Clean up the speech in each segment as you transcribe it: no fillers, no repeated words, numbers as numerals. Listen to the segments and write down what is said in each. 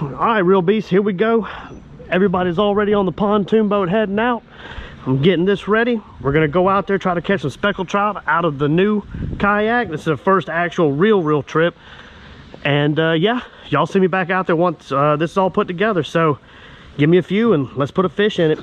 All right, real beasts, here we go. Everybody's already on the pontoon boat heading out. I'm getting this ready. We're gonna go out there, try to catch some speckled trout out of the new kayak. This is the first actual real trip. And yeah, y'all see me back out there once this is all put together. So give me a few and let's put a fish in it.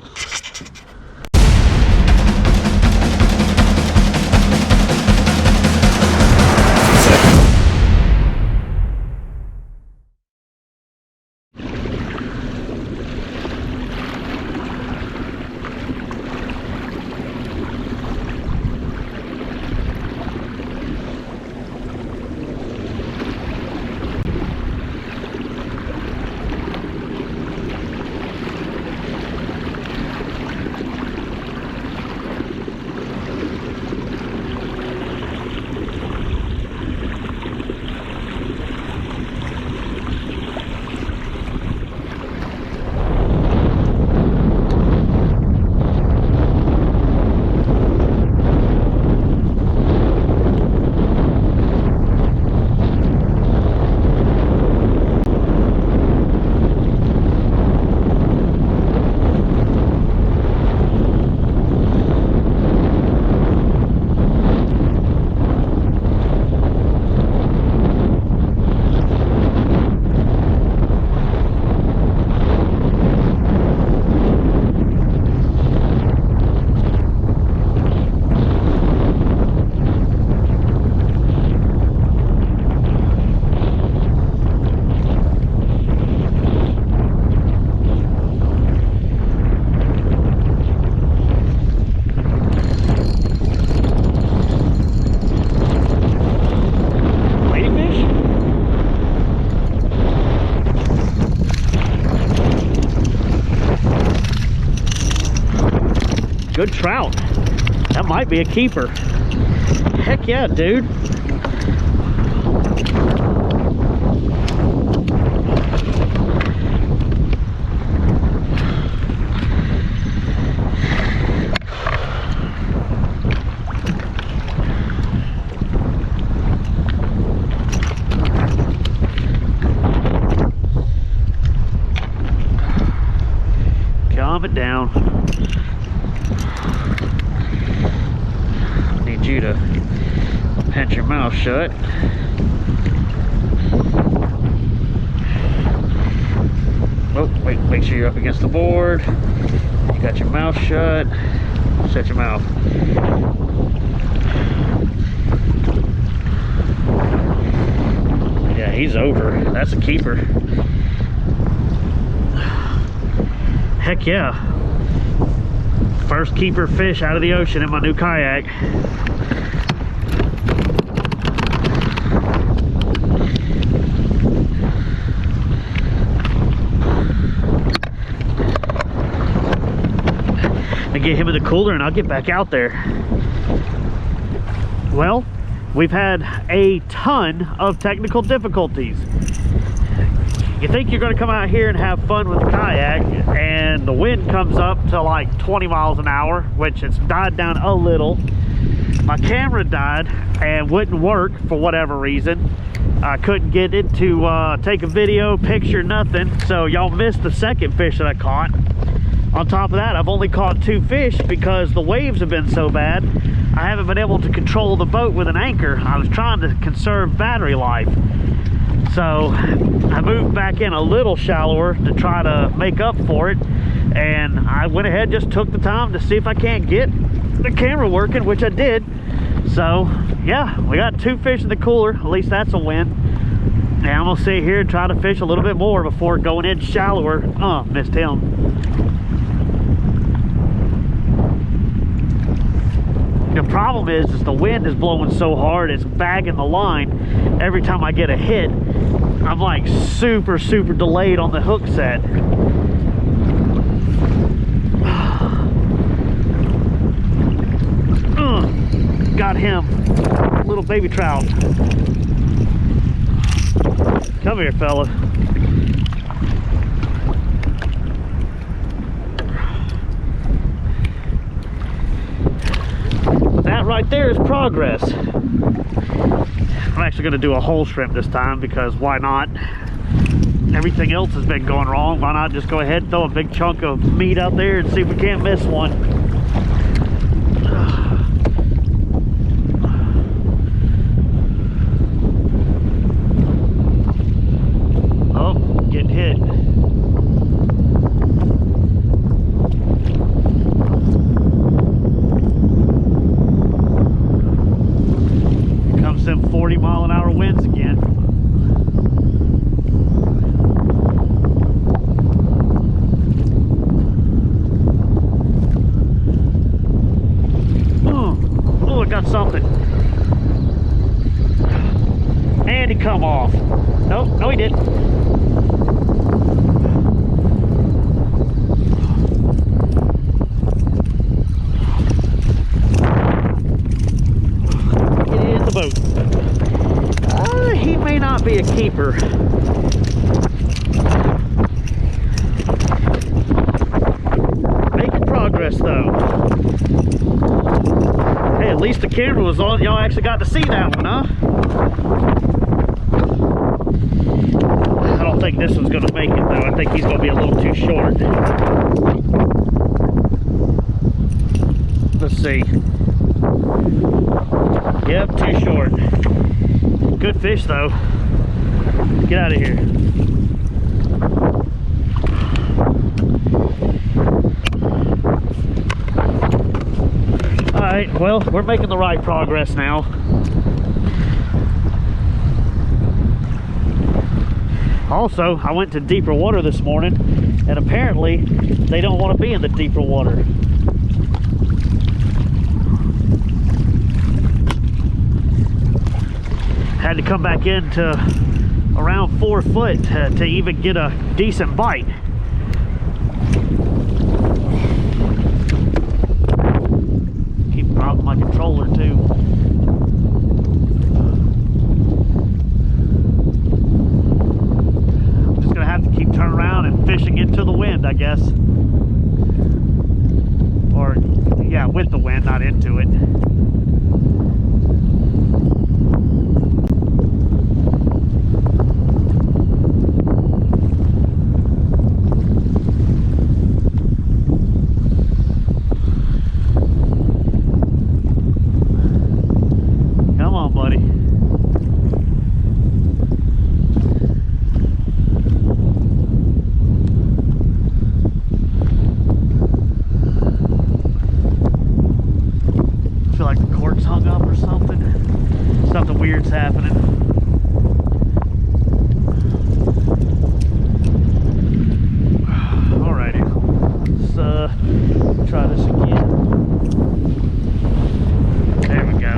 Good trout. That might be a keeper. Heck yeah, dude. Calm it down. You to pinch your mouth shut. Oh, wait, make sure you're up against the board. You got your mouth shut. Shut your mouth. Yeah, he's over. That's a keeper. Heck yeah. First keeper fish out of the ocean in my new kayak. I get him in the cooler and I'll get back out there. Well, we've had a ton of technical difficulties. You think you're going to come out here and have fun with the kayak, and the wind comes up to like 20 miles an hour, which it's died down a little. My camera died and wouldn't work for whatever reason. I couldn't get it to take a video, picture, nothing. So y'all missed the second fish that I caught. On top of that, I've only caught 2 fish because the waves have been so bad. I haven't been able to control the boat with an anchor. I was trying to conserve battery life. So I moved back in a little shallower to try to make up for it, and I went ahead and just took the time to see if I can't get the camera working, which I did. So yeah, we got 2 fish in the cooler. At least that's a win. And I'm gonna sit here and try to fish a little bit more before going in shallower. Missed him. The problem is the wind is blowing so hard, it's bagging the line. Every time I get a hit, I'm like super delayed on the hook set. Got him. Little baby trout. Come here, fella. That right there is progress. I'm actually going to do a whole shrimp this time because why not? everything else has been going wrong, why not just go ahead and throw a big chunk of meat out there and see if we can't miss one. Oh, getting hit. Here comes them 40-mile-an-hour winds again. Oh, I got something. And he come off. Nope, no he didn't. Get in the boat. He may not be a keeper. Making progress though. Hey, at least the camera was on. Y'all actually got to see that one, huh? I don't think this one's gonna make it though. I think he's gonna be a little too short. Let's see. Yep, too short. Good fish though. Get out of here. Alright, well, we're making the right progress now. Also, I went to deeper water this morning, and apparently they don't want to be in the deeper water. Had to come back into around 4 foot to even get a decent bite. Keep dropping my controller too. I'm just gonna have to keep turning around and fishing into the wind, I guess. Or yeah, with the wind, not into it. Something weird's happening. Alrighty, let's try this again. There we go.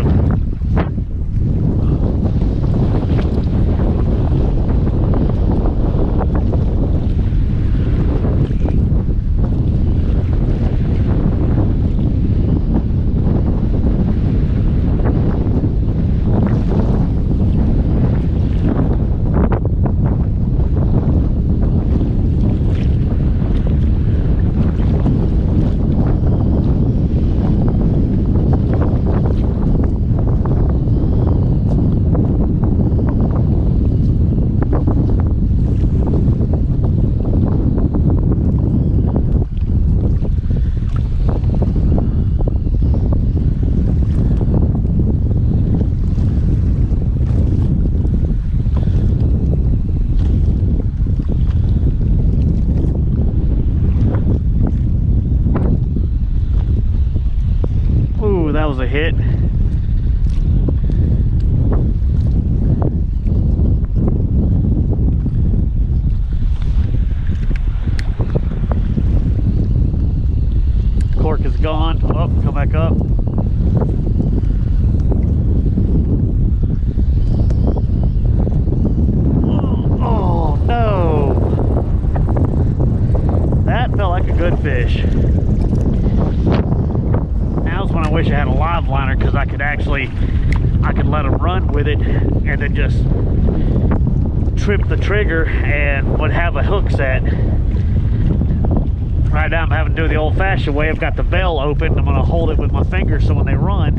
That was a hit. Cork is gone. Oh, come back up. Oh no. That felt like a good fish. When I wish I had a live liner, because I could let them run with it and then just trip the trigger and would have a hook set. Right now I'm having to do the old-fashioned way. I've got the bell open. I'm going to hold it with my fingers so when they run,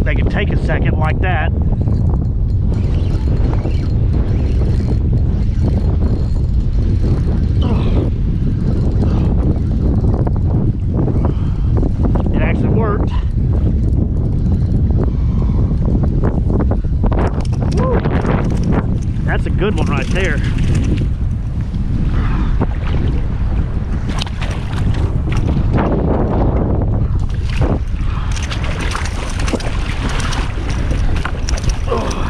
they can take a second like that. that's a good one right there.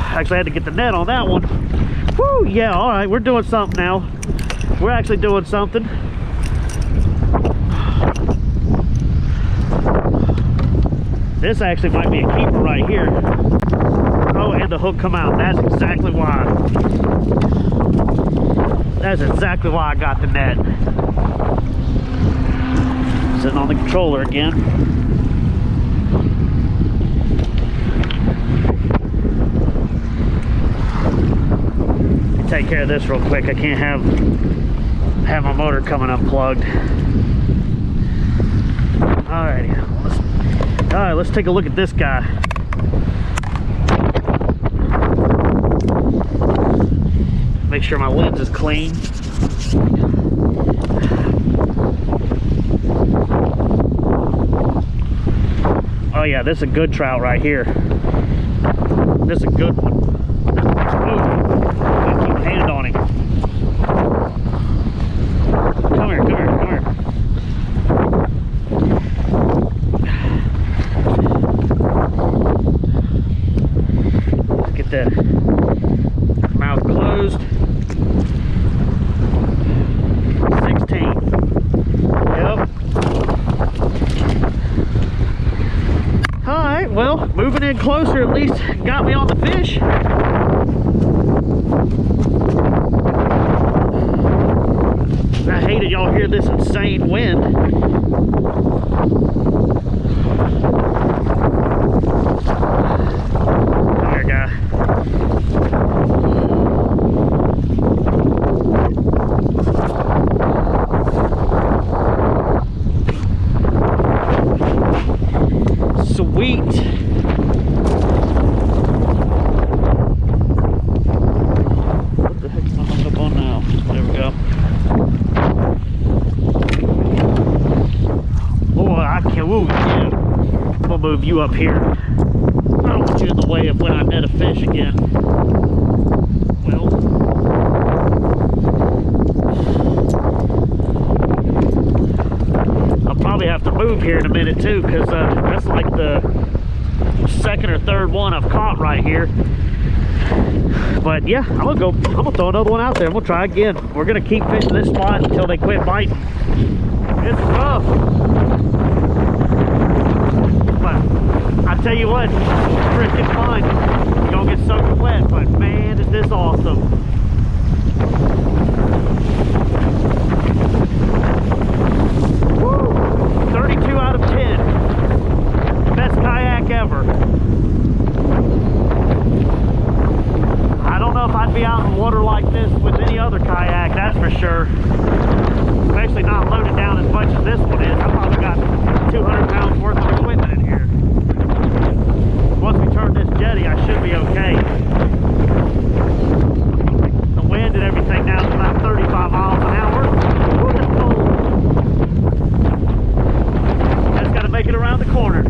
Actually, I had to get the net on that one. Woo, yeah, all right, we're doing something now. We're actually doing something. This actually might be a keeper right here. Oh, and the hook come out. That's exactly why. That's exactly why I got the net. Sitting on the controller again. Take care of this real quick. I can't have my motor coming unplugged. Alright, let's take a look at this guy. Make sure my lens is clean. Oh yeah, this is a good trout right here. This is a good one. Hand on him. Come here, come here, come here. Let's get that mouth closed. 16. Yep. Alright, well, moving in closer at least got me on the fish. I hate it, y'all hear this insane wind. Come here, guy. Sweet. What the heck am I hung up on now? There we go. Ooh, yeah. I'm gonna move you up here. I don't want you in the way of when I net a fish again. Well, I'll probably have to move here in a minute too, because that's like the second or third one I've caught right here. But yeah, I'm gonna throw another one out there. I'm gonna try again. We're gonna keep fishing this spot until they quit biting. It's rough. I tell you what, freaking fun. You're gonna get soaking wet, but man, is this awesome. Woo! 32 out of 10. Best kayak ever. I don't know if I'd be out in water like this with any other kayak, that's for sure. Especially not loaded down as much as this one is. I probably got 200 pounds worth of equipment in here. Once we turn this jetty, I should be okay. The wind and everything now is about 35 miles an hour. Ooh, that's cold. Just got to make it around the corner.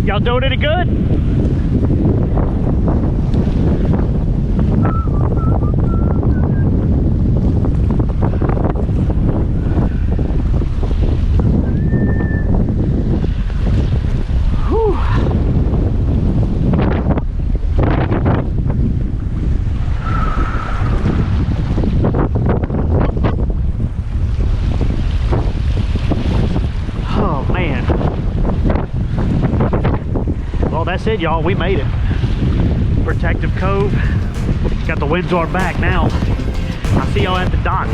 Y'all doing any good? Whew. Oh man. Well, that's it, y'all. We made it. Protective Cove. Got the winds on our back now. I'll see y'all at the dock.